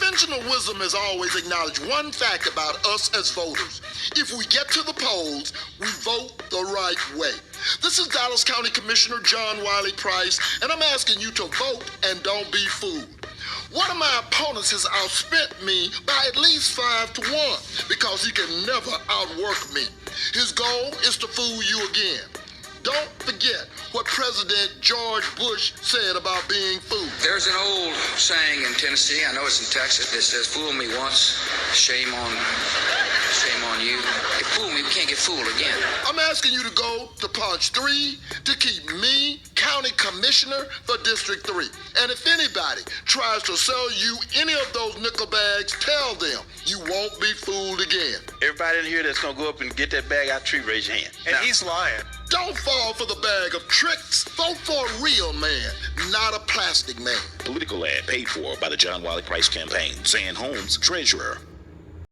Conventional wisdom has always acknowledged one fact about us as voters. If we get to the polls, we vote the right way. This is Dallas County Commissioner John Wiley Price, and I'm asking you to vote and don't be fooled. One of my opponents has outspent me by at least 5-1 because he can never outwork me. His goal is to fool you again. Don't forget what President George Bush said about being fooled. There's an old saying in Tennessee, I know it's in Texas, that says, fool me once, shame on you. If fool me, we can't get fooled again. I'm asking you to go to Punch 3 to keep me County Commissioner for District 3. And if anybody tries to sell you any of those nickel bags, tell them you won't be fooled again. Everybody in here that's going to go up and get that bag out tree, raise your hand. And he's lying. Don't fall for the bag of tricks. Vote for a real man, not a plastic man. Political ad paid for by the John Wiley Price campaign. Zan Holmes, treasurer.